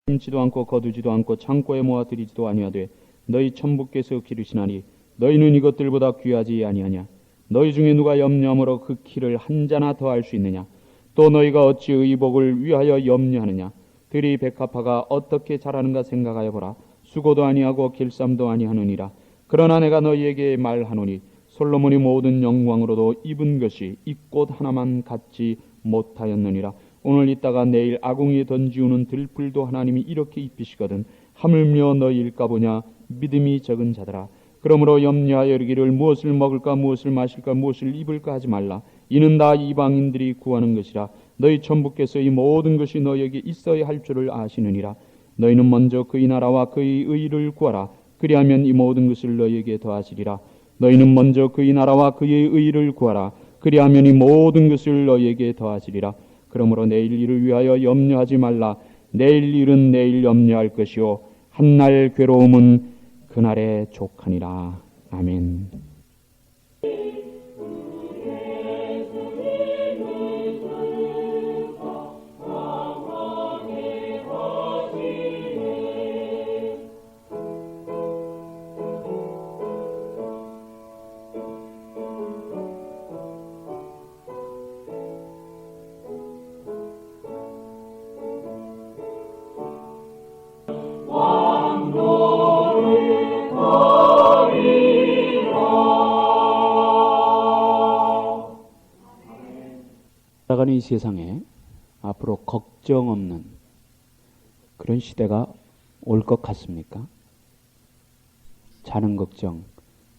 심지도 않고 거두지도 않고 창고에 모아 들이지도 아니하되 너희 천부께서 기르시나니 너희는 이것들보다 귀하지 아니하냐. 너희 중에 누가 염려함으로 그 키를 한 자나 더할 수 있느냐. 또 너희가 어찌 의복을 위하여 염려하느냐. 들이 백합화가 어떻게 자라는가 생각하여 보라. 수고도 아니하고 길쌈도 아니하느니라. 그러나 내가 너희에게 말하노니 솔로몬이 모든 영광으로도 입은 것이 이 꽃 하나만 갖지 못하였느니라. 오늘 있다가 내일 아궁이에 던지우는 들풀도 하나님이 이렇게 입히시거든 하물며 너희일까 보냐. 믿음이 적은 자들아. 그러므로 염려하여 이르기를 무엇을 먹을까 무엇을 마실까 무엇을 입을까 하지 말라. 이는 다 이방인들이 구하는 것이라. 너희 천부께서 이 모든 것이 너희에게 있어야 할 줄을 아시느니라. 너희는 먼저 그의 나라와 그의 의를 구하라. 그리하면 이 모든 것을 너희에게 더하시리라. 너희는 먼저 그의 나라와 그의 의를 구하라. 그리하면 이 모든 것을 너희에게 더하시리라. 그러므로 내일 일을 위하여 염려하지 말라. 내일 일은 내일 염려할 것이요 한날 괴로움은 그날에 족하니라. 아멘. 살아가는 이 세상에 앞으로 걱정 없는 그런 시대가 올 것 같습니까? 자는 걱정,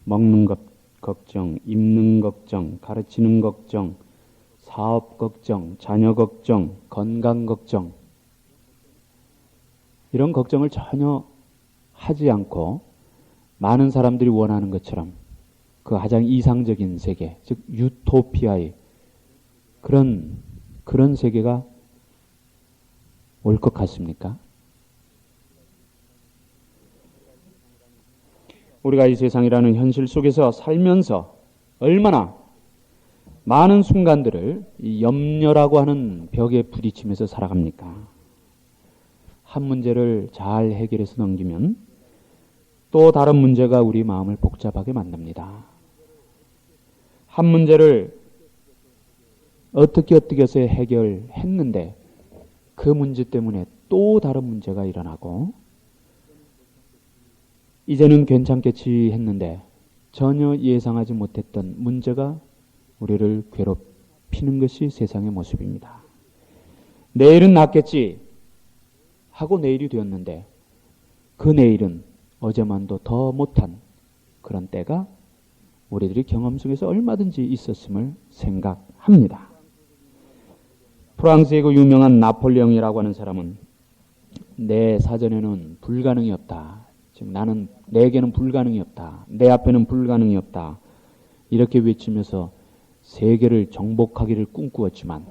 먹는 걱정, 입는 걱정, 가르치는 걱정, 사업 걱정, 자녀 걱정, 건강 걱정, 이런 걱정을 전혀 하지 않고 많은 사람들이 원하는 것처럼 그 가장 이상적인 세계, 즉 유토피아의 그런 세계가 올 것 같습니까? 우리가 이 세상이라는 현실 속에서 살면서 얼마나 많은 순간들을 이 염려라고 하는 벽에 부딪히면서 살아갑니까? 한 문제를 잘 해결해서 넘기면 또 다른 문제가 우리 마음을 복잡하게 만듭니다. 한 문제를 어떻게 해서 해결했는데 그 문제 때문에 또 다른 문제가 일어나고 이제는 괜찮겠지 했는데 전혀 예상하지 못했던 문제가 우리를 괴롭히는 것이 세상의 모습입니다. 내일은 낫겠지 하고 내일이 되었는데 그 내일은 어제만도 더 못한 그런 때가 우리들이 경험 속에서 얼마든지 있었음을 생각합니다. 프랑스의 그 유명한 나폴레옹이라고 하는 사람은 내 사전에는 불가능이 없다. 즉 내게는 불가능이 없다. 내 앞에는 불가능이 없다. 이렇게 외치면서 세계를 정복하기를 꿈꾸었지만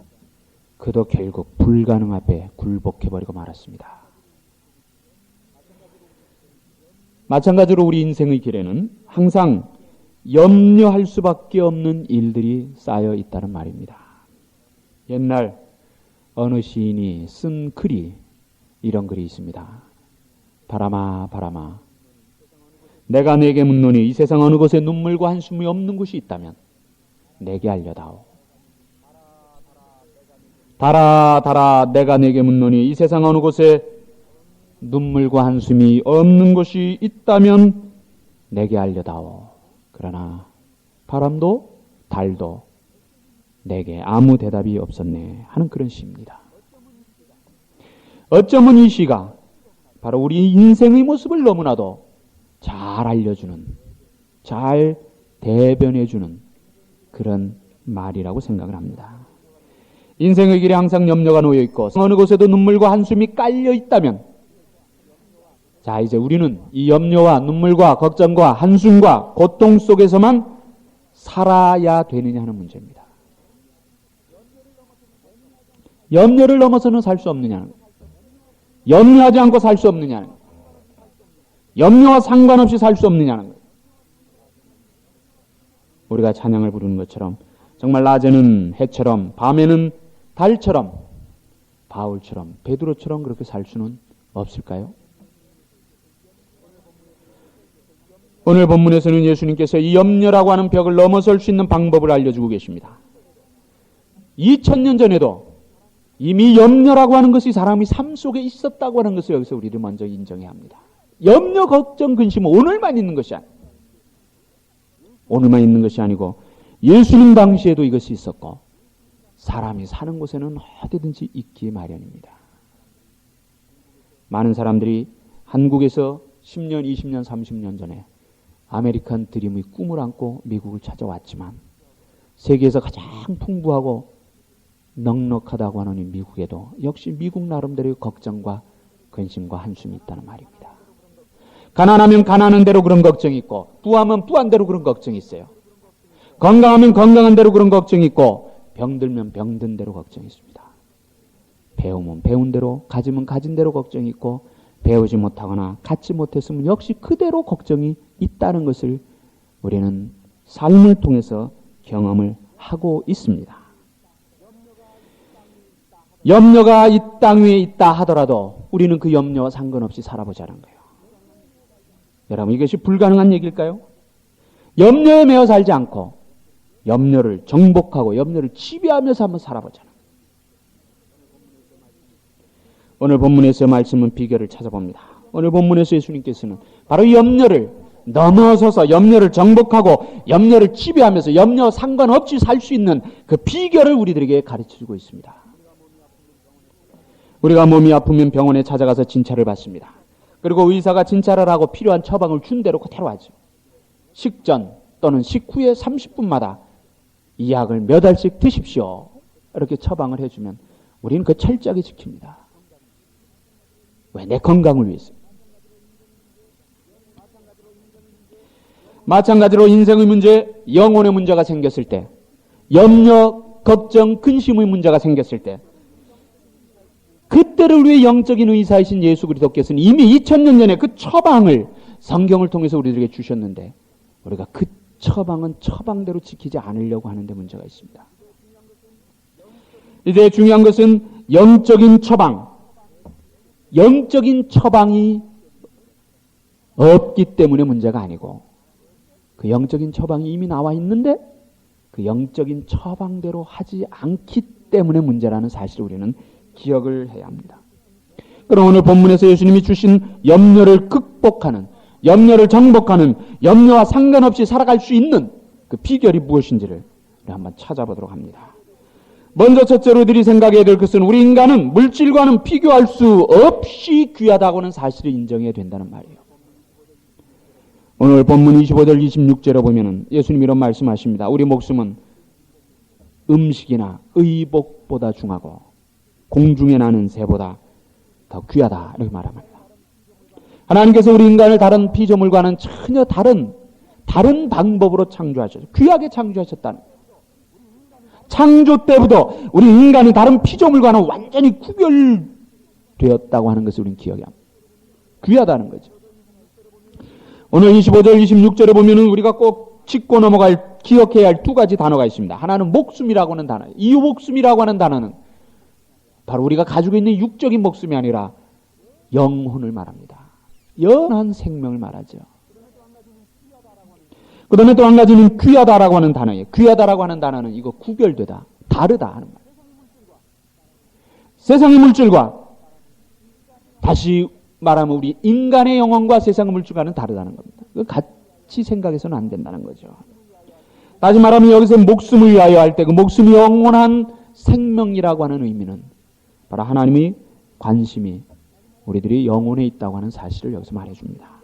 그도 결국 불가능 앞에 굴복해버리고 말았습니다. 마찬가지로 우리 인생의 길에는 항상 염려할 수밖에 없는 일들이 쌓여 있다는 말입니다. 옛날 어느 시인이 쓴 글이 이런 글이 있습니다. 바람아 바람아 내가 내게 묻노니 이 세상 어느 곳에 눈물과 한숨이 없는 곳이 있다면 내게 알려다오. 달아 달아 내가 내게 묻노니 이 세상 어느 곳에 눈물과 한숨이 없는 곳이 있다면 내게 알려다오. 그러나 바람도 달도 내게 아무 대답이 없었네 하는 그런 시입니다. 어쩌면 이 시가 바로 우리 인생의 모습을 너무나도 잘 알려주는, 잘 대변해주는 그런 말이라고 생각을 합니다. 인생의 길에 항상 염려가 놓여 있고 어느 곳에도 눈물과 한숨이 깔려 있다면 자, 이제 우리는 이 염려와 눈물과 걱정과 한숨과 고통 속에서만 살아야 되느냐 하는 문제입니다. 염려를 넘어서는 살 수 없느냐는 거예요. 염려하지 않고 살 수 없느냐는 거예요. 염려와 상관없이 살 수 없느냐는 거예요. 우리가 찬양을 부르는 것처럼 정말 낮에는 해처럼 밤에는 달처럼 바울처럼 베드로처럼 그렇게 살 수는 없을까요? 오늘 본문에서는 예수님께서 이 염려라고 하는 벽을 넘어설 수 있는 방법을 알려주고 계십니다. 2000년 전에도 이미 염려라고 하는 것이 사람이 삶 속에 있었다고 하는 것을 여기서 우리를 먼저 인정해야 합니다. 염려, 걱정, 근심은 오늘만 있는 것이 아니고, 오늘만 있는 것이 아니고 예수님 당시에도 이것이 있었고 사람이 사는 곳에는 어디든지 있기 마련입니다. 많은 사람들이 한국에서 10년, 20년, 30년 전에 아메리칸 드림의 꿈을 안고 미국을 찾아왔지만 세계에서 가장 풍부하고 넉넉하다고 하는 이 미국에도 역시 미국 나름대로의 걱정과 근심과 한숨이 있다는 말입니다. 가난하면 가난한 대로 그런 걱정이 있고 부하면 부한 대로 그런 걱정이 있어요. 건강하면 건강한 대로 그런 걱정이 있고 병들면 병든 대로 걱정이 있습니다. 배우면 배운 대로, 가지면 가진 대로 걱정이 있고 배우지 못하거나 갖지 못했으면 역시 그대로 걱정이 있다는 것을 우리는 삶을 통해서 경험을 하고 있습니다. 염려가 이 땅 위에 있다 하더라도 우리는 그 염려와 상관없이 살아보자는 거예요. 여러분, 이것이 불가능한 얘기일까요? 염려에 매여 살지 않고 염려를 정복하고 염려를 지배하면서 한번 살아보자는 거예요. 오늘 본문에서 말씀은 비결을 찾아봅니다. 오늘 본문에서 예수님께서는 바로 이 염려를 넘어서서 염려를 정복하고 염려를 지배하면서 염려 상관없이 살 수 있는 그 비결을 우리들에게 가르쳐주고 있습니다. 우리가 몸이 아프면 병원에 찾아가서 진찰을 받습니다. 그리고 의사가 진찰을 하고 필요한 처방을 준 대로 그대로 하죠. 식전 또는 식후에 30분마다 이 약을 몇 알씩 드십시오. 이렇게 처방을 해주면 우리는 그 철저하게 지킵니다. 왜? 내 건강을 위해서. 마찬가지로 인생의 문제, 영혼의 문제가 생겼을 때, 염려, 걱정, 근심의 문제가 생겼을 때 그때를 위해 영적인 의사이신 예수 그리스도께서는 이미 2000년 전에 그 처방을 성경을 통해서 우리들에게 주셨는데 우리가 그 처방은 처방대로 지키지 않으려고 하는 데 문제가 있습니다. 이제 중요한 것은 영적인 처방, 영적인 처방이 없기 때문에 문제가 아니고 그 영적인 처방이 이미 나와 있는데 그 영적인 처방대로 하지 않기 때문에 문제라는 사실을 우리는 기억을 해야 합니다. 그럼 오늘 본문에서 예수님이 주신 염려를 극복하는, 염려를 정복하는, 염려와 상관없이 살아갈 수 있는 그 비결이 무엇인지를 우리 한번 찾아보도록 합니다. 먼저 첫째로 우리들이 생각해야 될 것은 우리 인간은 물질과는 비교할 수 없이 귀하다고는 사실을 인정해야 된다는 말이에요. 오늘 본문 25절 26절에 보면은 예수님 이런 말씀하십니다. 우리 목숨은 음식이나 의복보다 중하고 공중에 나는 새보다 더 귀하다 이렇게 말합니다. 하나님께서 우리 인간을 다른 피조물과는 전혀 다른 방법으로 창조하셨어요. 귀하게 창조하셨다는 거예요. 창조 때부터 우리 인간이 다른 피조물과는 완전히 구별되었다고 하는 것을 우리는 기억해야 합니다. 귀하다는 거죠. 오늘 25절 26절에 보면은 우리가 꼭 짚고 넘어갈, 기억해야 할 두 가지 단어가 있습니다. 하나는 목숨이라고 하는 단어예요. 이 목숨이라고 하는 단어는 바로 우리가 가지고 있는 육적인 목숨이 아니라 영혼을 말합니다. 영원한 생명을 말하죠. 그 다음에 또 한 가지는 귀하다라고 하는 단어예요. 귀하다라고 하는 단어는 이거 구별되다, 다르다 하는 말. 세상의 물질과 다시 말하면 우리 인간의 영혼과 세상의 물질과는 다르다는 겁니다. 같이 생각해서는 안 된다는 거죠. 다시 말하면 여기서 목숨을 위하여 할 때 그 목숨이 영원한 생명이라고 하는 의미는 바로 하나님의 관심이 우리들이 영혼에 있다고 하는 사실을 여기서 말해줍니다.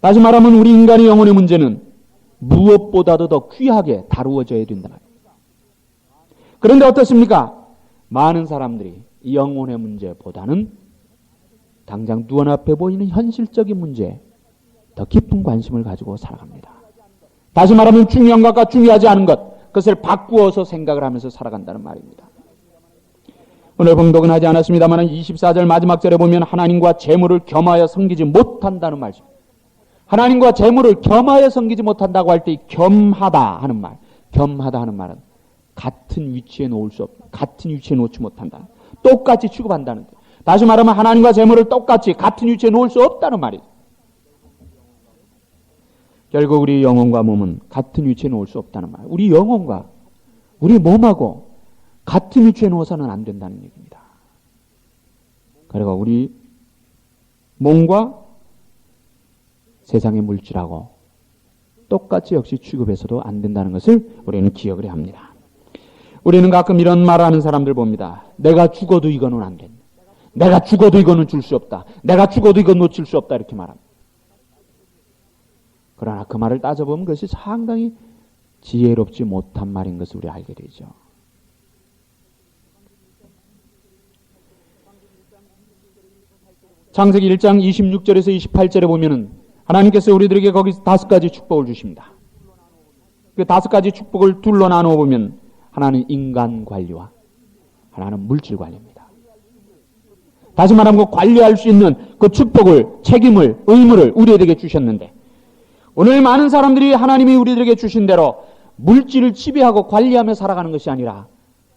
다시 말하면 우리 인간의 영혼의 문제는 무엇보다도 더 귀하게 다루어져야 된다 말입니다. 그런데 어떻습니까? 많은 사람들이 이 영혼의 문제보다는 당장 눈앞에 보이는 현실적인 문제에 더 깊은 관심을 가지고 살아갑니다. 다시 말하면 중요한 것과 중요하지 않은 것, 그것을 바꾸어서 생각을 하면서 살아간다는 말입니다. 오늘 봉독은 하지 않았습니다만 24절 마지막 절에 보면 하나님과 재물을 겸하여 섬기지 못한다는 말씀. 하나님과 재물을 겸하여 섬기지 못한다고 할 때 겸하다 하는 말, 겸하다 하는 말은 같은 위치에 놓을 수 없다. 같은 위치에 놓지 못한다. 똑같이 취급한다는 것. 다시 말하면 하나님과 재물을 똑같이 같은 위치에 놓을 수 없다는 말이죠. 결국 우리 영혼과 몸은 같은 위치에 놓을 수 없다는 말. 우리 영혼과 우리 몸하고 같은 위치에 놓아서는 안 된다는 얘기입니다. 그리고 우리 몸과 세상의 물질하고 똑같이 역시 취급해서도 안 된다는 것을 우리는 기억을 해야 합니다. 우리는 가끔 이런 말을 하는 사람들 봅니다. 내가 죽어도 이거는 안 된다. 내가 죽어도 이거는 줄 수 없다. 내가 죽어도 이건 놓칠 수 없다. 이렇게 말합니다. 그러나 그 말을 따져보면 그것이 상당히 지혜롭지 못한 말인 것을 우리 알게 되죠. 창세기 1장 26절에서 28절에 보면은 하나님께서 우리들에게 거기 5가지 축복을 주십니다. 그 5가지 축복을 둘로 나누어 보면 하나는 인간 관리와 하나는 물질 관리입니다. 다시 말하면 그 관리할 수 있는 그 축복을, 책임을, 의무를 우리에게 주셨는데 오늘 많은 사람들이 하나님이 우리들에게 주신 대로 물질을 지배하고 관리하며 살아가는 것이 아니라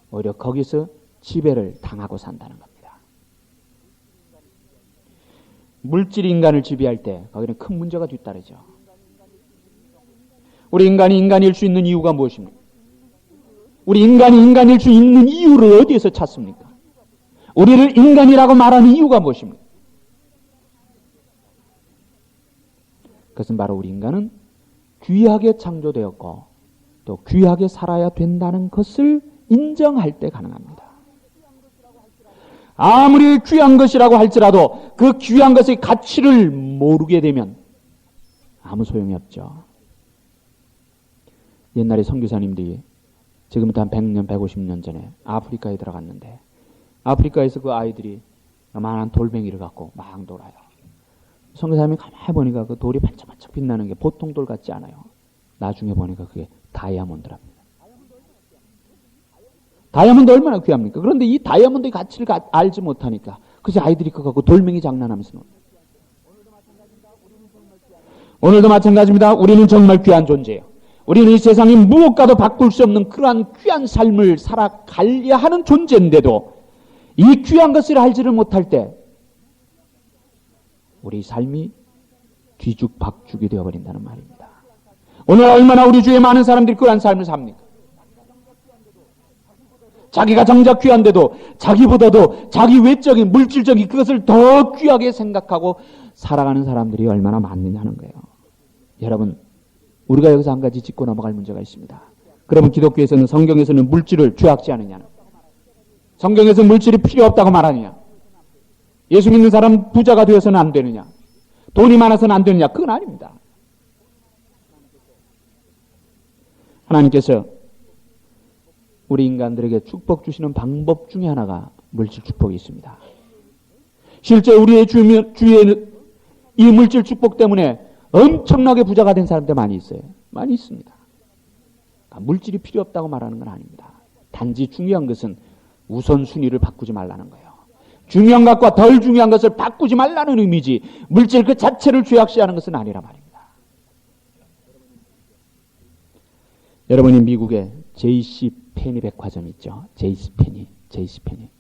오히려 거기서 지배를 당하고 산다는 겁니다. 물질이 인간을 지배할 때 거기는 큰 문제가 뒤따르죠. 우리 인간이 인간일 수 있는 이유가 무엇입니까? 우리 인간이 인간일 수 있는 이유를 어디에서 찾습니까? 우리를 인간이라고 말하는 이유가 무엇입니까? 그것은 바로 우리 인간은 귀하게 창조되었고 또 귀하게 살아야 된다는 것을 인정할 때 가능합니다. 아무리 귀한 것이라고 할지라도 그 귀한 것의 가치를 모르게 되면 아무 소용이 없죠. 옛날에 선교사님들이 지금부터 한 100년, 150년 전에 아프리카에 들어갔는데 아프리카에서 그 아이들이 요만한 돌멩이를 갖고 막 놀아요. 선교사님이 가만히 보니까 그 돌이 반짝반짝 빛나는 게 보통 돌 같지 않아요. 나중에 보니까 그게 다이아몬드랍니다. 다이아몬드 얼마나 귀합니까? 그런데 이 다이아몬드의 가치를 알지 못하니까 그래서 아이들이 그거 갖고 돌멩이 장난하면서 놀아요. 오늘도 마찬가지입니다. 우리는 정말 귀한 존재예요. 우리는 이 세상이 무엇과도 바꿀 수 없는 그러한 귀한 삶을 살아가야 하는 존재인데도 이 귀한 것을 알지를 못할 때 우리 삶이 뒤죽박죽이 되어버린다는 말입니다. 오늘 얼마나 우리 주위에 많은 사람들이 그러한 삶을 삽니까? 자기가 정작 귀한데도 자기보다도 자기 외적인 물질적인 그것을 더 귀하게 생각하고 살아가는 사람들이 얼마나 많느냐는 거예요. 여러분, 우리가 여기서 한 가지 짚고 넘어갈 문제가 있습니다. 그러면 기독교에서는 성경에서는 물질을 죄악지 않느냐는, 성경에서 물질이 필요 없다고 말하느냐, 예수 믿는 사람 부자가 되어서는 안 되느냐, 돈이 많아서는 안 되느냐, 그건 아닙니다. 하나님께서 우리 인간들에게 축복 주시는 방법 중에 하나가 물질 축복이 있습니다. 실제 우리의 주위에는 이 물질 축복 때문에 엄청나게 부자가 된 사람들 많이 있어요. 많이 있습니다. 물질이 필요 없다고 말하는 건 아닙니다. 단지 중요한 것은 우선순위를 바꾸지 말라는 거예요. 중요한 것과 덜 중요한 것을 바꾸지 말라는 의미지 물질 그 자체를 죄악시하는 것은 아니라 말입니다. 여러분이 미국에 J.C. 페니 백화점 있죠. J.C. 페니.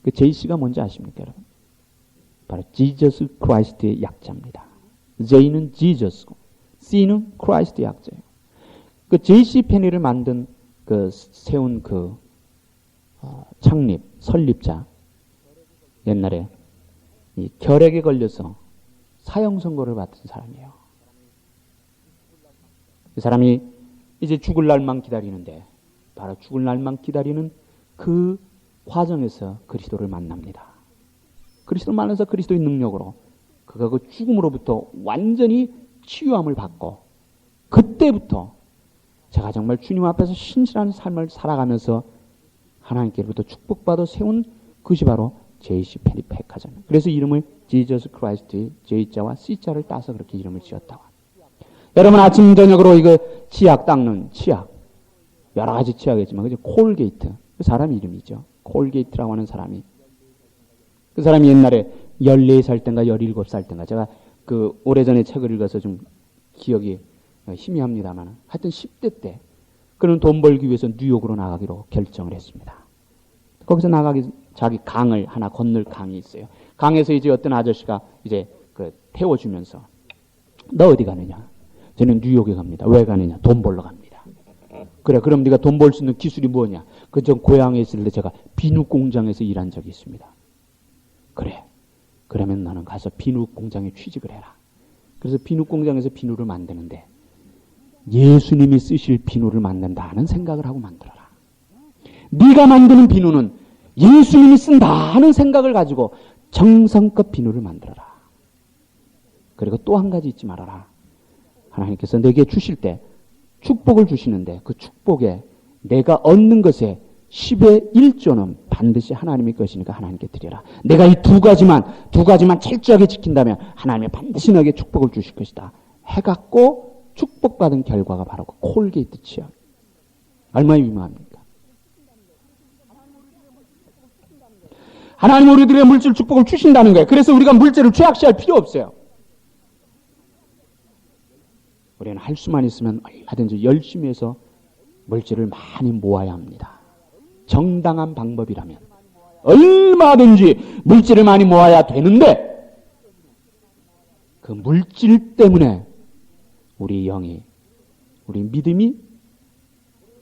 그 J.C.가 뭔지 아십니까, 여러분? 바로 Jesus Christ의 약자입니다. J는 Jesus고 C는 Christ의 약자예요. 그 J.C. 페니를 만든 세운 창립, 설립자, 옛날에 이 결핵에 걸려서 사형 선고를 받은 사람이에요. 그 사람이 이제 죽을 날만 기다리는데 바로 죽을 날만 기다리는 그 과정에서 그리스도를 만납니다. 그리스도를 만나서 그리스도의 능력으로 그가 그 죽음으로부터 완전히 치유함을 받고 그때부터 제가 정말 주님 앞에서 신실한 삶을 살아가면서 하나님께로부터 축복받아 세운 그것이 바로 J.C. 페니 백화점. 그래서 이름을 지저스 크라이스트의 J자와 C자를 따서 그렇게 이름을 지었다고. 여러분 아침 저녁으로 이거 치약 닦는 치약 여러 가지 치약이 있지만 그죠? 콜게이트 그 사람 이름이죠. 콜게이트라고 하는 사람이 그 사람이 옛날에 14살 땐가 17살 땐가 제가 그 오래전에 책을 읽어서 좀 기억이 희미합니다만 하여튼 10대 때 그는 돈 벌기 위해서 뉴욕으로 나가기로 결정을 했습니다. 거기서 나가기 자기 강을 하나 건널 강이 있어요. 강에서 이제 어떤 아저씨가 이제 그 태워주면서 너 어디 가느냐? 저는 뉴욕에 갑니다. 왜 가느냐? 돈 벌러 갑니다. 그래, 그럼 네가 돈 벌 수 있는 기술이 뭐냐? 그 전 고향에 있을 때 제가 비누 공장에서 일한 적이 있습니다. 그래, 그러면 나는 가서 비누 공장에 취직을 해라. 그래서 비누 공장에서 비누를 만드는데 예수님이 쓰실 비누를 만든다는 생각을 하고 만들어라. 네가 만드는 비누는 예수님이 쓴다는 생각을 가지고 정성껏 비누를 만들어라. 그리고 또 한 가지 잊지 말아라. 하나님께서 내게 주실 때 축복을 주시는데 그 축복에 내가 얻는 것에 10의 1조는 반드시 하나님의 것이니까 하나님께 드려라. 내가 이 두 가지만 철저하게 지킨다면 하나님이 반드시 너에게 축복을 주실 것이다. 해갖고 축복받은 결과가 바로 그 콜게이트 치약. 얼마나 유명합니까? 하나님 우리들의 물질 축복을 주신다는 거예요. 그래서 우리가 물질을 죄악시할 필요 없어요. 우리는 할 수만 있으면 얼마든지 열심히 해서 물질을 많이 모아야 합니다. 정당한 방법이라면 얼마든지 물질을 많이 모아야 되는데 그 물질 때문에 우리 영이, 우리 믿음이,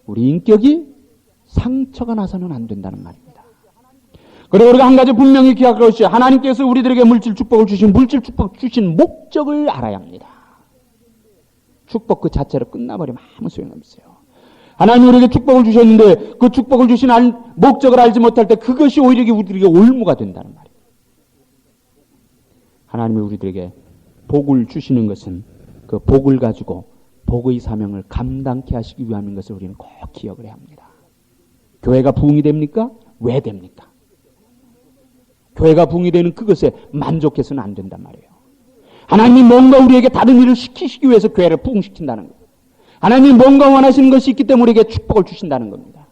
우리 인격이 상처가 나서는 안 된다는 말입니다. 그리고 우리가 한 가지 분명히 기억할 것이 하나님께서 우리들에게 물질 축복을 주신 목적을 알아야 합니다. 축복 그 자체로 끝나버리면 아무 소용없어요. 하나님 우리에게 축복을 주셨는데 그 축복을 주신 목적을 알지 못할 때 그것이 오히려 우리에게 올무가 된다는 말이에요. 하나님이 우리들에게 복을 주시는 것은 그 복을 가지고 복의 사명을 감당케 하시기 위함인 것을 우리는 꼭 기억을 해야 합니다. 교회가 부흥이 됩니까? 왜 됩니까? 교회가 부흥이 되는 그것에 만족해서는 안 된단 말이에요. 하나님이 뭔가 우리에게 다른 일을 시키시기 위해서 교회를 부흥시킨다는 거예요. 하나님이 뭔가 원하시는 것이 있기 때문에 우리에게 축복을 주신다는 겁니다.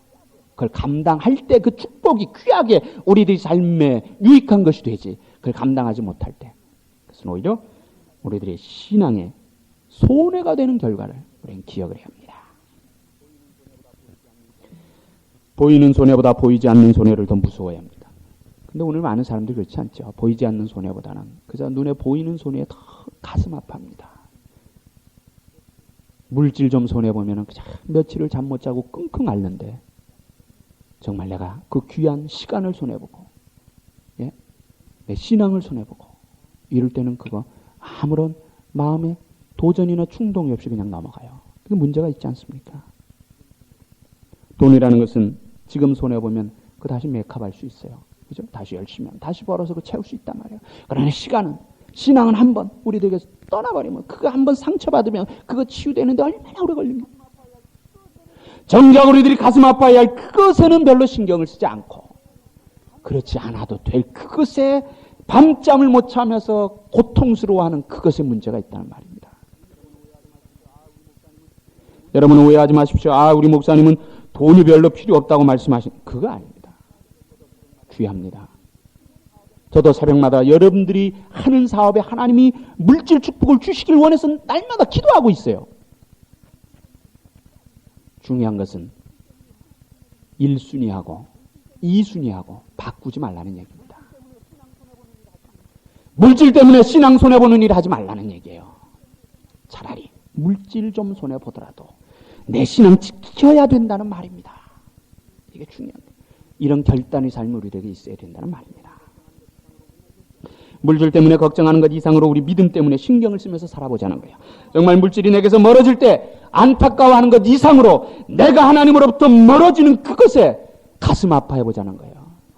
그걸 감당할 때 그 축복이 귀하게 우리들의 삶에 유익한 것이 되지 그걸 감당하지 못할 때 그것은 오히려 우리들의 신앙에 손해가 되는 결과를 우리는 기억을 해야 합니다. 보이는 손해보다 보이지 않는 손해를 더 무서워해야 합니다. 근데 오늘 많은 사람들이 그렇지 않죠. 보이지 않는 손해보다는 그저 눈에 보이는 손해에 더 가슴 아파합니다. 물질 좀 손해보면 그냥 며칠을 잠 못 자고 끙끙 앓는데 정말 내가 그 귀한 시간을 손해보고 예? 내 신앙을 손해보고 이럴 때는 그거 아무런 마음에 도전이나 충동이 없이 그냥 넘어가요. 그게 문제가 있지 않습니까? 돈이라는 것은 지금 손해보면 그 다시 메이크업할 수 있어요. 그죠? 다시 열심히 하면 다시 벌어서 그 채울 수 있단 말이에요. 그러나 신앙은 한번 우리들에게 떠나버리면 그거 한번 상처받으면 그거 치유되는데 얼마나 오래 걸립니까? 정작 우리들이 가슴 아파야 할 그것에는 별로 신경을 쓰지 않고 그렇지 않아도 될 그것에 밤잠을 못 자면서 고통스러워하는 그것에 문제가 있다는 말입니다. 여러분 오해하지 마십시오. 우리 목사님은 돈이 별로 필요 없다고 말씀하신 그거 아닙니다. 귀합니다. 저도 새벽마다 여러분들이 하는 사업에 하나님이 물질 축복을 주시길 원해서 날마다 기도하고 있어요. 중요한 것은 1순위하고 2순위하고 바꾸지 말라는 얘기입니다. 물질 때문에 신앙 손해보는 일 하지 말라는 얘기예요. 차라리 물질 좀 손해보더라도 내 신앙 지켜야 된다는 말입니다. 이게 중요합니다. 이런 결단의 삶이 우리에게 있어야 된다는 말입니다. 물질 때문에 걱정하는 것 이상으로 우리 믿음 때문에 신경을 쓰면서 살아보자는 거예요. 정말 물질이 내게서 멀어질 때 안타까워하는 것 이상으로 내가 하나님으로부터 멀어지는 그것에 가슴 아파해보자는 거예요.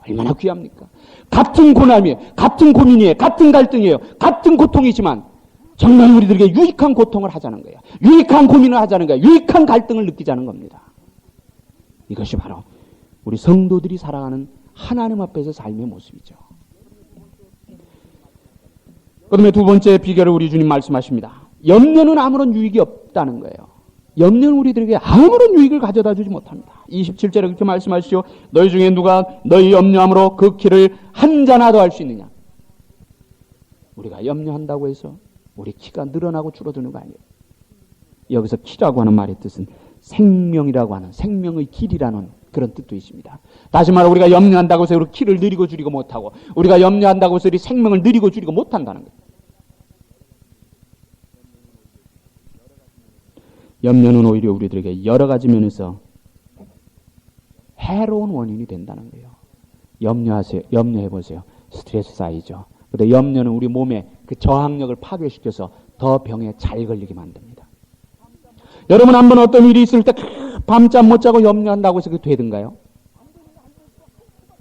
얼마나 귀합니까? 같은 고난이에요. 같은 고민이에요. 같은 갈등이에요. 같은 고통이지만 정말 우리들에게 유익한 고통을 하자는 거예요. 유익한 고민을 하자는 거예요. 유익한 갈등을 느끼자는 겁니다. 이것이 바로 우리 성도들이 살아가는 하나님 앞에서 삶의 모습이죠. 그다음에 두 번째 비결을 우리 주님 말씀하십니다. 염려는 아무런 유익이 없다는 거예요. 염려는 우리들에게 아무런 유익을 가져다 주지 못합니다. 27절에 그렇게 말씀하시죠. 너희 중에 누가 너희 염려함으로 그 키를 한 자나도 할 수 있느냐. 우리가 염려한다고 해서 우리 키가 늘어나고 줄어드는 거 아니에요. 여기서 키라고 하는 말의 뜻은 생명이라고 하는 생명의 길이라는 그런 뜻도 있습니다. 다시 말해 우리가 염려한다고 해서 우리 키를 느리고 줄이고 못하고, 우리가 염려한다고 해서 우리 생명을 느리고 줄이고 못한다는 거예요. 염려는 오히려 우리들에게 여러 가지 면에서 해로운 원인이 된다는 거예요. 염려해보세요. 스트레스 쌓이죠. 근데 염려는 우리 몸에 그 저항력을 파괴시켜서 더 병에 잘 걸리게 만듭니다. 여러분 한번 어떤 일이 있을 때 밤잠 못 자고 염려한다고 해서 그게 되든가요?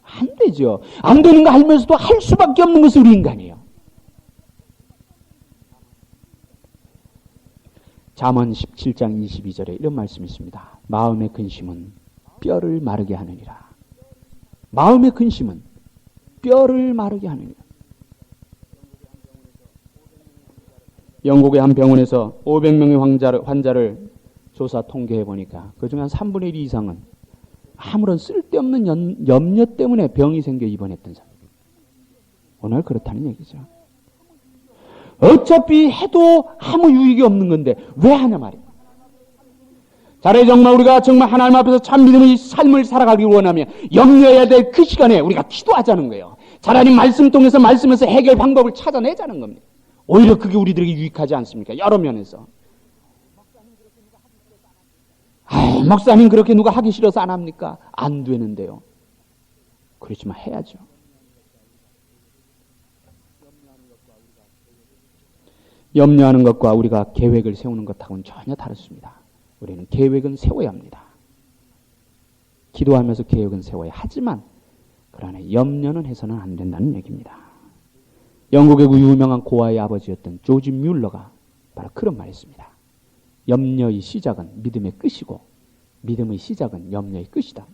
안 되죠. 안 되는 거 알면서도 할 수밖에 없는 것이 우리 인간이에요. 잠언 17장 22절에 이런 말씀이 있습니다. 마음의 근심은 뼈를 마르게 하느니라. 마음의 근심은 뼈를 마르게 하느니라. 영국의 한 병원에서 500명의 환자를 조사 통계해 보니까 그중에 한 3분의 1 이상은 아무런 쓸데없는 염려 때문에 병이 생겨 입원했던 사람. 오늘 그렇다는 얘기죠. 어차피 해도 아무 유익이 없는 건데 왜 하냐 말이에요. 자네 정말 우리가 정말 하나님 앞에서 참 믿음의 삶을 살아가기 원하면 염려해야 될 그 시간에 우리가 기도하자는 거예요. 하나님 말씀 통해서 말씀에서 해결 방법을 찾아내자는 겁니다. 오히려 그게 우리들에게 유익하지 않습니까? 여러 면에서. 목사님 그렇게 누가 하기 싫어서 안 합니까? 안 되는데요. 그렇지만 해야죠. 염려하는 것과 우리가 계획을 세우는 것하고는 전혀 다릅니다. 우리는 계획은 세워야 합니다. 기도하면서 계획은 세워야 하지만 그러나 염려는 해서는 안 된다는 얘기입니다. 영국의 그 유명한 고아의 아버지였던 조지 뮬러가 바로 그런 말을 했습니다. 염려의 시작은 믿음의 끝이고 믿음의 시작은 염려의 끝이다.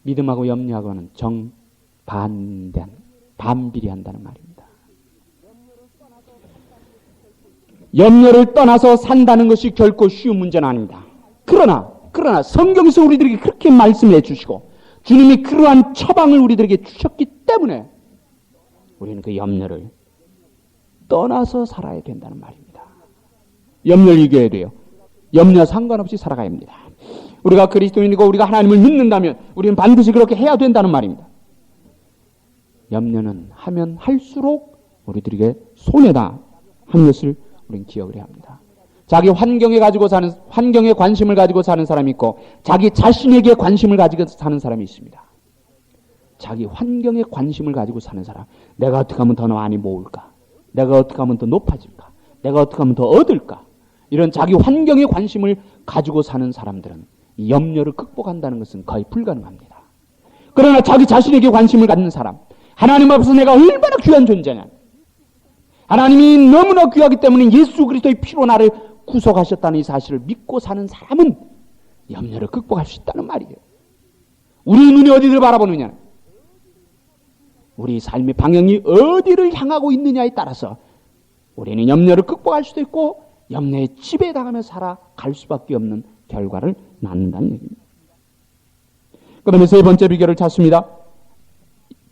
믿음하고 염려하고는 반비례한다는 말입니다. 염려를 떠나서 산다는 것이 결코 쉬운 문제는 아닙니다. 그러나 성경에서 우리들에게 그렇게 말씀해 주시고 주님이 그러한 처방을 우리들에게 주셨기 때문에 우리는 그 염려를 떠나서 살아야 된다는 말입니다. 염려를 이겨야 돼요. 염려 상관없이 살아가야 합니다. 우리가 그리스도인이고 우리가 하나님을 믿는다면 우리는 반드시 그렇게 해야 된다는 말입니다. 염려는 하면 할수록 우리들에게 손해다 하는 것을 우리는 기억을 해야 합니다. 자기 환경에 관심을 가지고 사는 사람이 있고 자기 자신에게 관심을 가지고 사는 사람이 있습니다. 자기 환경에 관심을 가지고 사는 사람. 내가 어떻게 하면 더 많이 모을까? 내가 어떻게 하면 더 높아질까? 내가 어떻게 하면 더 얻을까? 이런 자기 환경에 관심을 가지고 사는 사람들은 이 염려를 극복한다는 것은 거의 불가능합니다. 그러나 자기 자신에게 관심을 갖는 사람, 하나님 앞에서 내가 얼마나 귀한 존재냐, 하나님이 너무나 귀하기 때문에 예수 그리스도의 피로 나를 구속하셨다는 이 사실을 믿고 사는 사람은 염려를 극복할 수 있다는 말이에요. 우리 눈이 어디를 바라보느냐, 우리 삶의 방향이 어디를 향하고 있느냐에 따라서 우리는 염려를 극복할 수도 있고 염려에 지배당하며 살아갈 수밖에 없는 결과를 낳는다는 얘기입니다. 그러면 세 번째 비결을 찾습니다.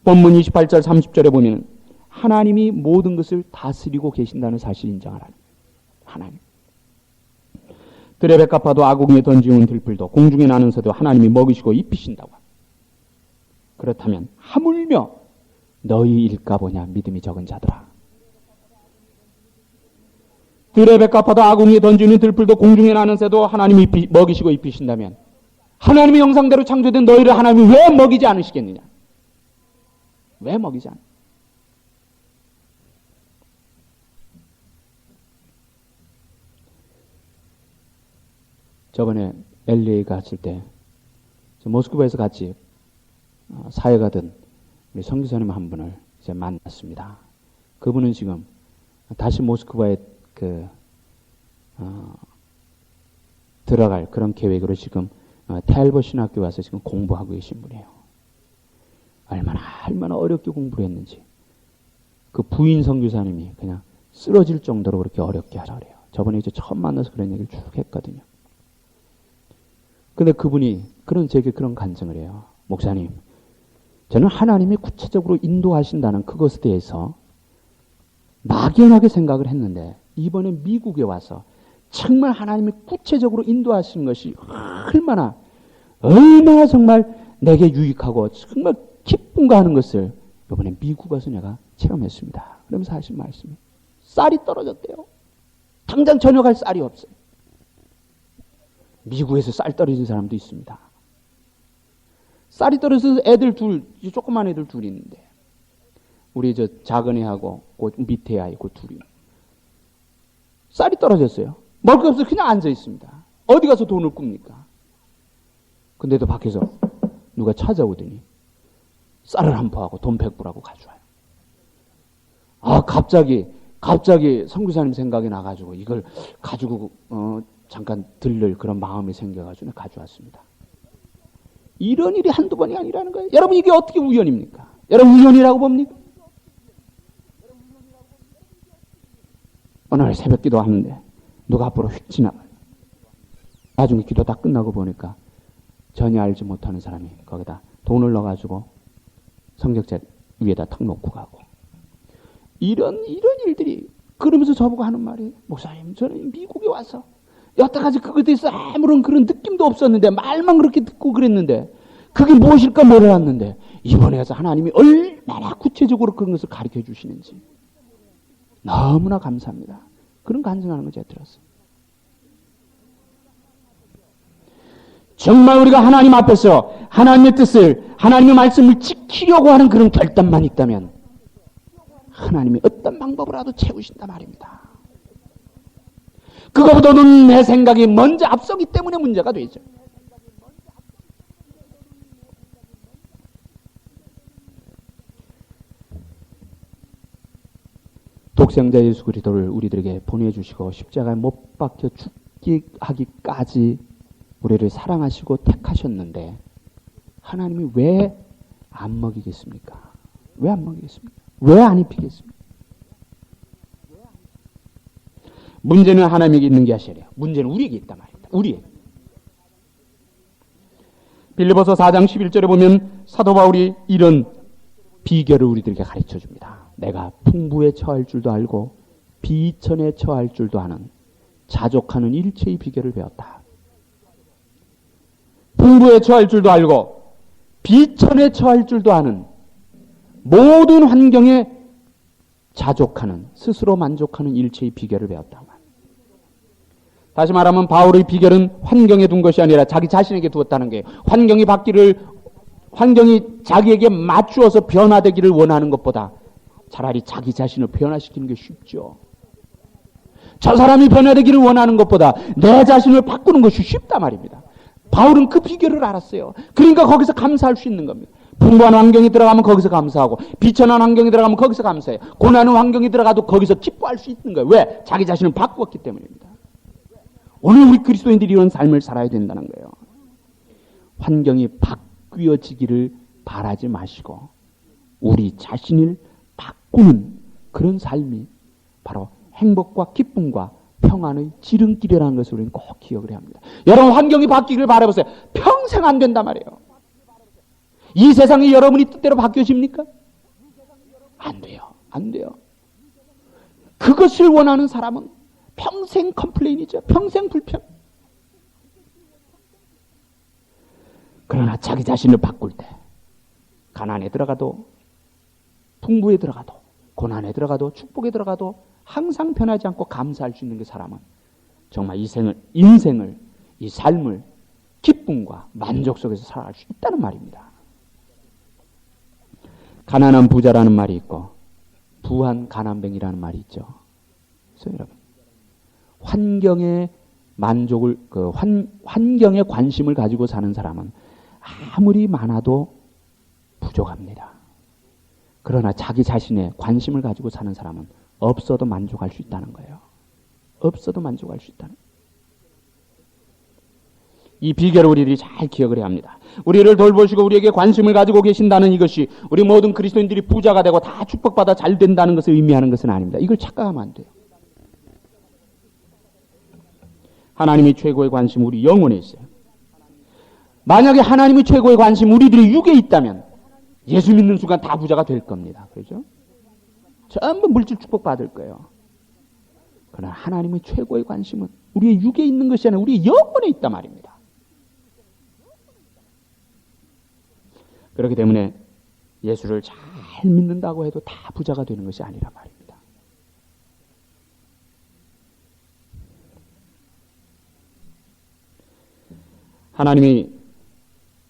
본문 28절 30절에 보면 하나님이 모든 것을 다스리고 계신다는 사실을 인정하라는 거예요. 하나님. 들의 백합화도 아궁이에 던지는 들풀도 공중에 나는 새도 하나님이 먹이시고 입히신다고. 그렇다면 하물며 너희일까 보냐 믿음이 적은 자들아. 들의 백합화도 아궁이에 던지는 들풀도 공중에 나는 새도 하나님이 먹이시고 입히신다면 하나님의 형상대로 창조된 너희를 하나님이 왜 먹이지 않으시겠느냐? 왜 먹이지 않느냐? 저번에 LA 갔을 때 모스크바에서 같이 사역하던 우리 선교사님 한 분을 이제 만났습니다. 그분은 지금 다시 모스크바에 들어갈 그런 계획으로 지금 텔버 신학교 와서 지금 공부하고 계신 분이에요. 얼마나 어렵게 공부를 했는지 그 부인 선교사님이 그냥 쓰러질 정도로 그렇게 어렵게 하라 그래요. 저번에 이제 처음 만나서 그런 얘기를 쭉 했거든요. 근데 그분이 제게 그런 간증을 해요. 목사님, 저는 하나님이 구체적으로 인도하신다는 그것에 대해서 막연하게 생각을 했는데 이번에 미국에 와서 정말 하나님이 구체적으로 인도하신 것이 얼마나 정말 내게 유익하고 정말 기쁨가 하는 것을 이번에 미국 가서 내가 체험했습니다. 그러면서 하신 말씀이 쌀이 떨어졌대요. 당장 저녁할 쌀이 없어요. 미국에서 쌀 떨어진 사람도 있습니다. 쌀이 떨어져서 애들 둘, 조그만 애들 둘이 있는데 우리 저 작은 애하고 그 밑에 아이 그 둘이 쌀이 떨어졌어요. 먹을 게 없어서 그냥 앉아 있습니다. 어디 가서 돈을 꿉니까? 근데도 밖에서 누가 찾아오더니 쌀을 한 포하고 돈 100불하고 가져와요. 아, 갑자기 선교사님 생각이 나가지고 이걸 가지고 잠깐 들를 그런 마음이 생겨가지고 가져왔습니다. 이런 일이 한두 번이 아니라는 거예요. 여러분, 이게 어떻게 우연입니까? 여러분, 우연이라고 봅니까? 어느 날 새벽 기도하는데 누가 앞으로 휙 지나가요. 나중에 기도 다 끝나고 보니까 전혀 알지 못하는 사람이 거기다 돈을 넣어가지고 성적자 위에다 탁 놓고 가고. 이런 일들이. 그러면서 저보고 하는 말이, 목사님, 저는 미국에 와서 여태까지 그거에 대해서 아무런 그런 느낌도 없었는데 말만 그렇게 듣고 그랬는데 그게 무엇일까 몰랐는데 이번에 가서 하나님이 얼마나 구체적으로 그런 것을 가르쳐 주시는지 너무나 감사합니다. 그런 간증하는 걸 제가 들었어요. 정말 우리가 하나님 앞에서 하나님의 뜻을, 하나님의 말씀을 지키려고 하는 그런 결단만 있다면 하나님이 어떤 방법으로라도 채우신단 말입니다. 그거보다는 내 생각이 먼저 앞서기 때문에 문제가 되죠. 독생자 예수 그리스도를 우리들에게 보내주시고 십자가에 못 박혀 죽게 하기까지 우리를 사랑하시고 택하셨는데 하나님이 왜 안 먹이겠습니까? 왜 안 먹이겠습니까? 왜 안 입히겠습니까? 문제는 하나님에게 있는 게 아니라 문제는 우리에게 있단 말입니다. 우리에게. 빌립보서 4장 11절에 보면 사도 바울이 이런 비결을 우리들에게 가르쳐 줍니다. 내가 풍부에 처할 줄도 알고 비천에 처할 줄도 아는 자족하는 일체의 비결을 배웠다. 풍부에 처할 줄도 알고 비천에 처할 줄도 아는 모든 환경에 자족하는, 스스로 만족하는 일체의 비결을 배웠다. 다시 말하면 바울의 비결은 환경에 둔 것이 아니라 자기 자신에게 두었다는 거예요. 환경이 자기에게 맞추어서 변화되기를 원하는 것보다 차라리 자기 자신을 변화시키는 게 쉽죠. 저 사람이 변화되기를 원하는 것보다 내 자신을 바꾸는 것이 쉽단 말입니다. 바울은 그 비결을 알았어요. 그러니까 거기서 감사할 수 있는 겁니다. 풍부한 환경이 들어가면 거기서 감사하고 비천한 환경이 들어가면 거기서 감사해요. 고난의 환경이 들어가도 거기서 기뻐할 수 있는 거예요. 왜? 자기 자신을 바꾸었기 때문입니다. 오늘 우리 그리스도인들이 이런 삶을 살아야 된다는 거예요. 환경이 바뀌어지기를 바라지 마시고 우리 자신을 바꾸는 그런 삶이 바로 행복과 기쁨과 평안의 지름길이라는 것을 우리는 꼭 기억을 해야 합니다. 여러분, 환경이 바뀌기를 바라보세요. 평생 안 된단 말이에요. 이 세상이 여러분이 뜻대로 바뀌어집니까? 안 돼요. 안 돼요. 그것을 원하는 사람은 평생 컴플레인이죠. 평생 불평. 그러나 자기 자신을 바꿀 때 가난에 들어가도 풍부에 들어가도 고난에 들어가도 축복에 들어가도 항상 변하지 않고 감사할 수 있는 그 사람은 정말 인생을 이 삶을 기쁨과 만족 속에서 살아갈 수 있다는 말입니다. 가난한 부자라는 말이 있고 부한 가난뱅이라는 말이 있죠. 그래서 여러분, 환경에 만족을 환경에 관심을 가지고 사는 사람은 아무리 많아도 부족합니다. 그러나 자기 자신의 관심을 가지고 사는 사람은 없어도 만족할 수 있다는 거예요. 없어도 만족할 수 있다는 거예요. 이 비결을 우리들이 잘 기억을 해야 합니다. 우리를 돌보시고 우리에게 관심을 가지고 계신다는 이것이 우리 모든 그리스도인들이 부자가 되고 다 축복받아 잘 된다는 것을 의미하는 것은 아닙니다. 이걸 착각하면 안 돼요. 하나님이 최고의 관심 우리 영혼에 있어요. 만약에 하나님이 최고의 관심 우리들의 육에 있다면 예수 믿는 순간 다 부자가 될 겁니다. 그렇죠? 전부 물질 축복 받을 거예요. 그러나 하나님의 최고의 관심은 우리의 육에 있는 것이 아니라 우리의 영혼에 있단 말입니다. 그렇기 때문에 예수를 잘 믿는다고 해도 다 부자가 되는 것이 아니란 말입니다. 하나님이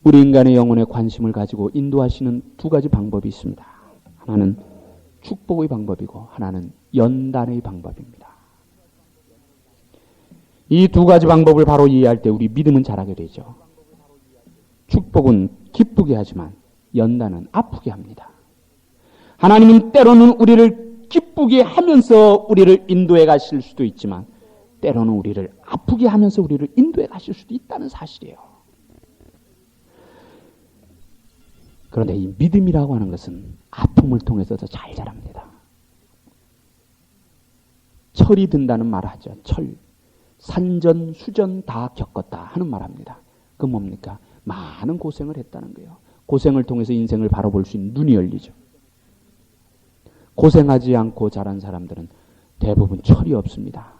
우리 인간의 영혼에 관심을 가지고 인도하시는 두 가지 방법이 있습니다. 하나는 축복의 방법이고 하나는 연단의 방법입니다. 이 두 가지 방법을 바로 이해할 때 우리 믿음은 자라게 되죠. 축복은 기쁘게 하지만 연단은 아프게 합니다. 하나님은 때로는 우리를 기쁘게 하면서 우리를 인도해 가실 수도 있지만 때로는 우리를 아프게 하면서 우리를 인도해 가실 수도 있다는 사실이에요. 그런데 이 믿음이라고 하는 것은 아픔을 통해서 더 잘 자랍니다. 철이 든다는 말을 하죠. 철. 산전, 수전 다 겪었다 하는 말합니다. 그 뭡니까? 많은 고생을 했다는 거예요. 고생을 통해서 인생을 바라볼 수 있는 눈이 열리죠. 고생하지 않고 자란 사람들은 대부분 철이 없습니다.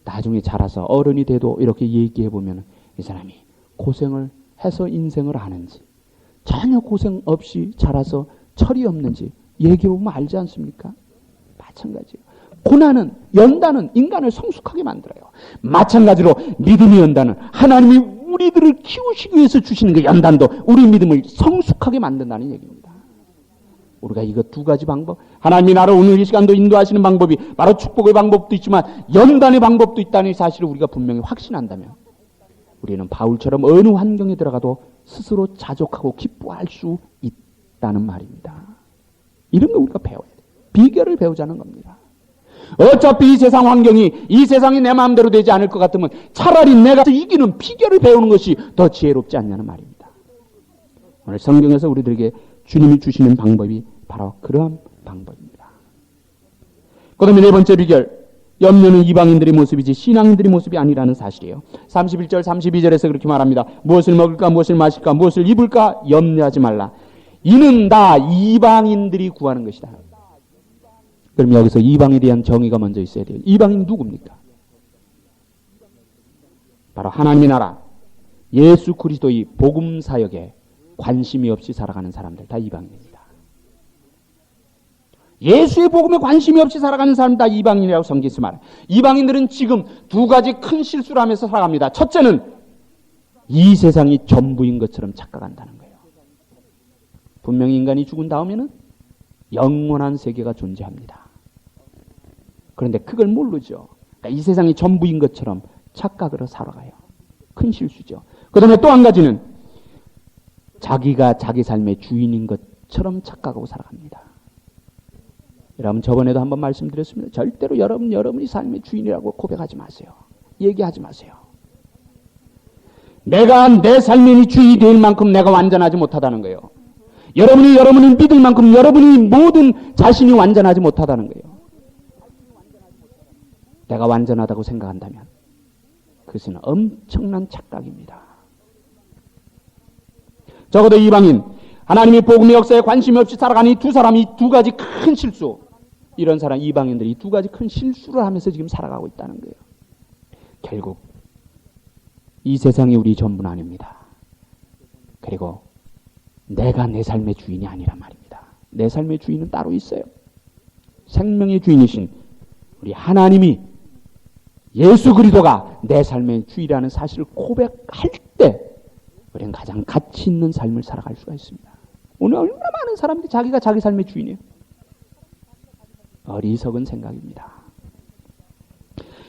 나중에 자라서 어른이 돼도 이렇게 얘기해보면 이 사람이 고생을 해서 인생을 아는지 전혀 고생 없이 자라서 철이 없는지 얘기해보면 알지 않습니까? 마찬가지예요. 고난은, 연단은 인간을 성숙하게 만들어요. 마찬가지로 믿음이 연단은 하나님이 우리들을 키우시기 위해서 주시는 그 연단도 우리 믿음을 성숙하게 만든다는 얘기입니다. 우리가 이거 두 가지 방법, 하나님이 나를 오늘 이 시간도 인도하시는 방법이 바로 축복의 방법도 있지만 연단의 방법도 있다는 사실을 우리가 분명히 확신한다면 우리는 바울처럼 어느 환경에 들어가도 스스로 자족하고 기뻐할 수 있다는 말입니다. 이런 거 우리가 배워야 돼요. 비결을 배우자는 겁니다. 어차피 이 세상 환경이 이 세상이 내 마음대로 되지 않을 것 같으면 차라리 내가 이기는 비결을 배우는 것이 더 지혜롭지 않냐는 말입니다. 오늘 성경에서 우리들에게 주님이 주시는 방법이 바로 그러한 방법입니다. 그 다음에 네 번째 비결, 염려는 이방인들의 모습이지 신앙인들의 모습이 아니라는 사실이에요. 31절 32절에서 그렇게 말합니다. 무엇을 먹을까 무엇을 마실까 무엇을 입을까 염려하지 말라. 이는 다 이방인들이 구하는 것이다. 그럼 여기서 이방에 대한 정의가 먼저 있어야 돼요. 이방인 누굽니까? 바로 하나님의 나라, 예수 그리스도의 복음 사역에 관심이 없이 살아가는 사람들 다 이방인입니다. 예수의 복음에 관심이 없이 살아가는 사람 다 이방인이라고 성경에서 말해요. 이방인들은 지금 두 가지 큰 실수를 하면서 살아갑니다. 첫째는 이 세상이 전부인 것처럼 착각한다는 거예요. 분명히 인간이 죽은 다음에는 영원한 세계가 존재합니다. 그런데 그걸 모르죠. 그러니까 이 세상이 전부인 것처럼 착각으로 살아가요. 큰 실수죠. 그 다음에 또 한 가지는 자기가 자기 삶의 주인인 것처럼 착각하고 살아갑니다. 여러분 저번에도 한번 말씀드렸습니다. 절대로 여러분이 삶의 주인이라고 고백하지 마세요. 얘기하지 마세요. 내가 내 삶의 주인이 될 만큼 내가 완전하지 못하다는 거예요. 여러분이 믿을 만큼 여러분이 모든 자신이 완전하지 못하다는 거예요. 내가 완전하다고 생각한다면 그것은 엄청난 착각입니다. 적어도 이방인, 하나님의 복음의 역사에 관심이 없이 살아가는 이 두 사람이 두 가지 큰 실수, 이런 사람 이방인들이 두 가지 큰 실수를 하면서 지금 살아가고 있다는 거예요. 결국 이 세상이 우리 전부는 아닙니다. 그리고 내가 내 삶의 주인이 아니란 말입니다. 내 삶의 주인은 따로 있어요. 생명의 주인이신 우리 하나님이 예수 그리스도가 내 삶의 주인이라는 사실을 고백할 때 우리는 가장 가치 있는 삶을 살아갈 수가 있습니다. 오늘 얼마나 많은 사람들이 자기가 자기 삶의 주인이에요. 어리석은 생각입니다.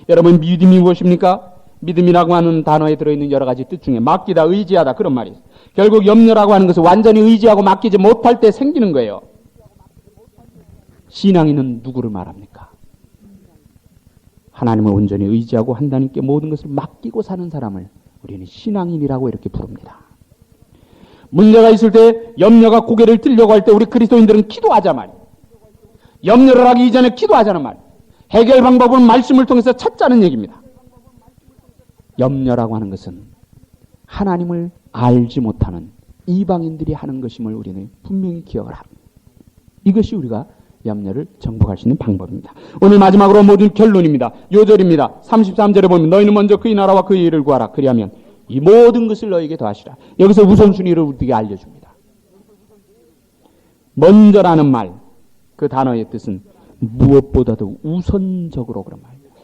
여러분 믿음이 무엇입니까? 믿음이라고 하는 단어에 들어있는 여러 가지 뜻 중에 맡기다, 의지하다 그런 말이 있어요. 결국 염려라고 하는 것은 완전히 의지하고 맡기지 못할 때 생기는 거예요. 신앙인은 누구를 말합니까? 하나님을 온전히 의지하고 하나님께 모든 것을 맡기고 사는 사람을 우리는 신앙인이라고 이렇게 부릅니다. 문제가 있을 때 염려가 고개를 들려고 할 때 우리 그리스도인들은 기도하자 말이에요. 염려를 하기 이전에 기도하자는 말이에요. 해결 방법은 말씀을 통해서 찾자는 얘기입니다. 염려라고 하는 것은 하나님을 알지 못하는 이방인들이 하는 것임을 우리는 분명히 기억을 합니다. 이것이 우리가 염려를 정복할 수 있는 방법입니다. 오늘 마지막으로 모든 결론입니다. 요절입니다. 33절에 보면 너희는 먼저 그의 나라와 그의 일을 구하라. 그리하면 이 모든 것을 너희에게 더하시라. 여기서 우선순위를 우리에게 알려줍니다. 먼저라는 말, 그 단어의 뜻은 무엇보다도 우선적으로 그런 말입니다.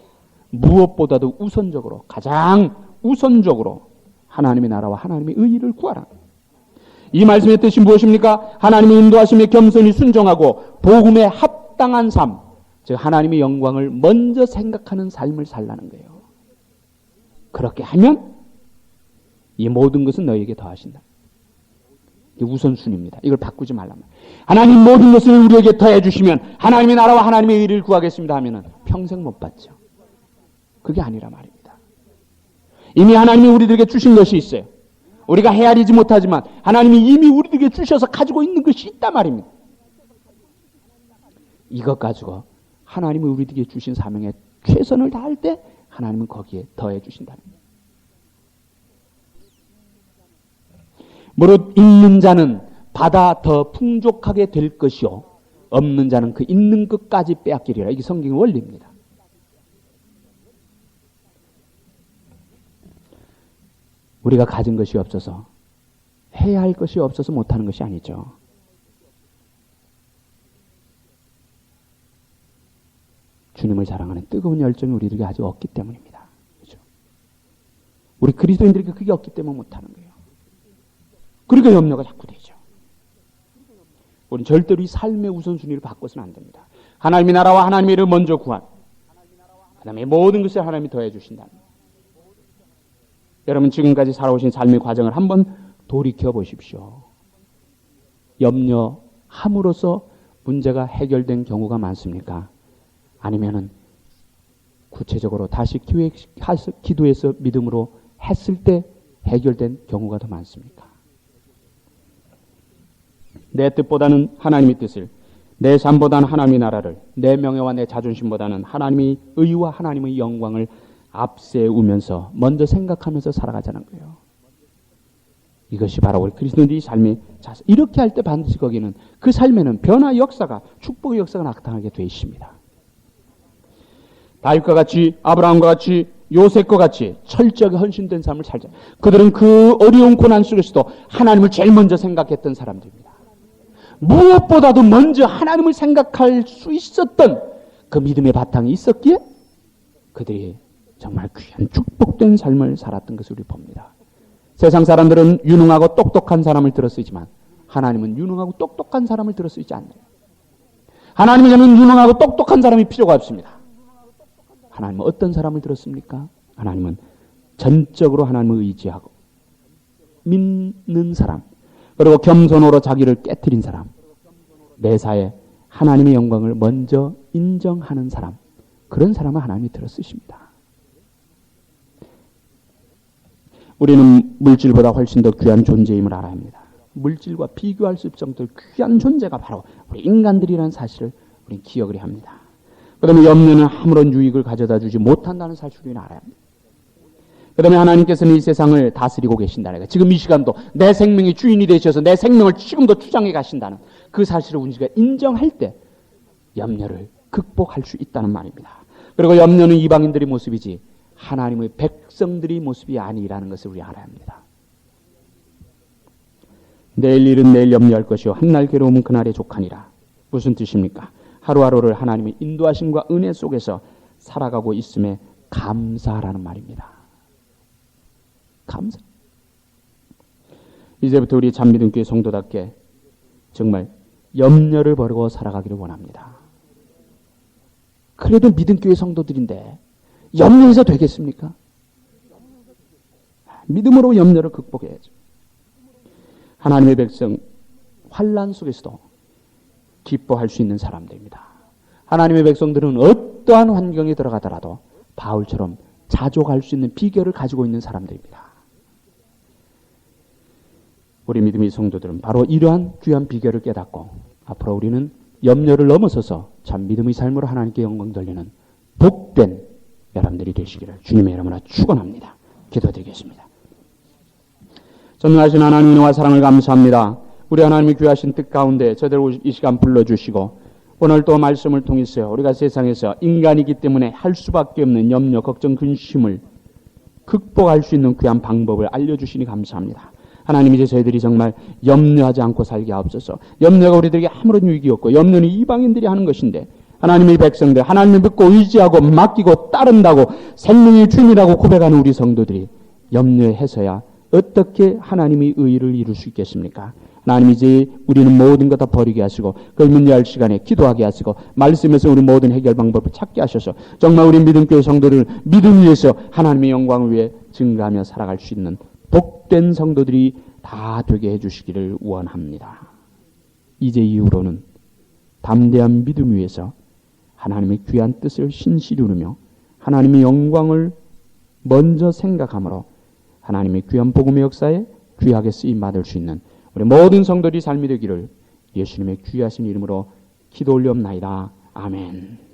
무엇보다도 우선적으로, 가장 우선적으로 하나님의 나라와 하나님의 의의를 구하라. 이 말씀의 뜻이 무엇입니까? 하나님의 인도하심에 겸손히 순종하고 복음에 합당한 삶, 즉 하나님의 영광을 먼저 생각하는 삶을 살라는 거예요. 그렇게 하면 이 모든 것은 너희에게 더하신다. 이게 우선순위입니다. 이걸 바꾸지 말란 말이에요. 하나님 모든 것을 우리에게 더해 주시면 하나님의 나라와 하나님의 의를 구하겠습니다 하면은 평생 못 받죠. 그게 아니라 말입니다. 이미 하나님이 우리들에게 주신 것이 있어요. 우리가 헤아리지 못하지만 하나님이 이미 우리들에게 주셔서 가지고 있는 것이 있단 말입니다. 이것 가지고 하나님이 우리들에게 주신 사명에 최선을 다할 때 하나님은 거기에 더해 주신다는 거예요. 무릇 있는 자는 받아 더 풍족하게 될 것이요 없는 자는 그 있는 것까지 빼앗기리라. 이게 성경의 원리입니다. 우리가 가진 것이 없어서, 해야 할 것이 없어서 못하는 것이 아니죠. 주님을 사랑하는 뜨거운 열정이 우리들에게 아직 없기 때문입니다. 그렇죠? 우리 그리스도인들에게 그게 없기 때문에 못하는 거예요. 그러니까 염려가 자꾸 되죠. 우리는 절대로 이 삶의 우선순위를 바꿔서는 안 됩니다. 하나님의 나라와 하나님의 일을 먼저 구한, 그 다음에 모든 것을 하나님이 더해 주신다는 거예요. 여러분 지금까지 살아오신 삶의 과정을 한번 돌이켜 보십시오. 염려함으로써 문제가 해결된 경우가 많습니까? 아니면은 구체적으로 다시 기도해서 믿음으로 했을 때 해결된 경우가 더 많습니까? 내 뜻보다는 하나님의 뜻을, 내 삶보다는 하나님의 나라를, 내 명예와 내 자존심보다는 하나님의 의와 하나님의 영광을 앞세우면서 먼저 생각하면서 살아가자는 거예요. 이것이 바로 우리 그리스도인들의 삶의 자세. 이렇게 할 때 반드시 거기는 그 삶에는 변화 역사가, 축복의 역사가 나타나게 되어 있습니다. 다윗과 같이, 아브라함과 같이, 요셉과 같이 철저하게 헌신된 삶을 살자. 그들은 그 어려운 고난 속에서도 하나님을 제일 먼저 생각했던 사람들입니다. 무엇보다도 먼저 하나님을 생각할 수 있었던 그 믿음의 바탕이 있었기에 그들이 정말 귀한 축복된 삶을 살았던 것을 우리 봅니다. 세상 사람들은 유능하고 똑똑한 사람을 들어 쓰지만 하나님은 유능하고 똑똑한 사람을 들어 쓰지 않네요. 하나님에게는 유능하고 똑똑한 사람이 필요가 없습니다. 하나님은 어떤 사람을 들었습니까? 하나님은 전적으로 하나님을 의지하고 믿는 사람, 그리고 겸손으로 자기를 깨트린 사람, 매사에 하나님의 영광을 먼저 인정하는 사람, 그런 사람을 하나님이 들어 쓰십니다. 우리는 물질보다 훨씬 더 귀한 존재임을 알아야 합니다. 물질과 비교할 수 없을 정도로 귀한 존재가 바로 우리 인간들이라는 사실을 우리는 기억을 해야 합니다. 그 다음에 염려는 아무런 유익을 가져다 주지 못한다는 사실을 우리는 알아야 합니다. 그 다음에 하나님께서는 이 세상을 다스리고 계신다는 거예요. 지금 이 시간도 내 생명의 주인이 되셔서 내 생명을 지금도 주장해 가신다는 그 사실을 우리가 인정할 때 염려를 극복할 수 있다는 말입니다. 그리고 염려는 이방인들의 모습이지 하나님의 백성들의 모습이 아니라는 것을 우리 알아야 합니다. 내일 일은 내일 염려할 것이요 한날 괴로움은 그날의 족하니라. 무슨 뜻입니까? 하루하루를 하나님의 인도하심과 은혜 속에서 살아가고 있음에 감사하라는 말입니다. 감사. 이제부터 우리 참믿음교회 성도답게 정말 염려를 버리고 살아가기를 원합니다. 그래도 믿음교회 성도들인데 염려해서 되겠습니까? 믿음으로 염려를 극복해야죠. 하나님의 백성 환난 속에서도 기뻐할 수 있는 사람들입니다. 하나님의 백성들은 어떠한 환경에 들어가더라도 바울처럼 자족할 수 있는 비결을 가지고 있는 사람들입니다. 우리 믿음의 성도들은 바로 이러한 귀한 비결을 깨닫고 앞으로 우리는 염려를 넘어서서 참 믿음의 삶으로 하나님께 영광 돌리는 복된 여러분들이 되시기를 주님의 이름으로 축원합니다. 기도드리겠습니다. 전능하신 하나님의 은혜와 사랑을 감사합니다. 우리 하나님의 귀하신 뜻 가운데 저희들 이 시간 불러주시고 오늘 또 말씀을 통해서 우리가 세상에서 인간이기 때문에 할 수밖에 없는 염려, 걱정, 근심을 극복할 수 있는 귀한 방법을 알려주시니 감사합니다. 하나님, 이제 저희들이 정말 염려하지 않고 살게 하옵소서. 염려가 우리들에게 아무런 유익이 없고, 염려는 이방인들이 하는 것인데, 하나님의 백성들, 하나님을 믿고 의지하고 맡기고 따른다고 생명의 주인이라고 고백하는 우리 성도들이 염려해서야 어떻게 하나님의 의의를 이룰 수 있겠습니까? 하나님, 이제 우리는 모든 것 다 버리게 하시고 그걸 문제할 시간에 기도하게 하시고 말씀에서 우리 모든 해결 방법을 찾게 하셔서 정말 우리 믿음교회 성도들을 믿음 위에서 하나님의 영광을 위해 증거하며 살아갈 수 있는 복된 성도들이 다 되게 해주시기를 원합니다. 이제 이후로는 담대한 믿음 위에서 하나님의 귀한 뜻을 신실히 누르며 하나님의 영광을 먼저 생각함으로 하나님의 귀한 복음의 역사에 귀하게 쓰임 받을 수 있는 우리 모든 성도들이 삶이 되기를 예수님의 귀하신 이름으로 기도 올리옵나이다. 아멘.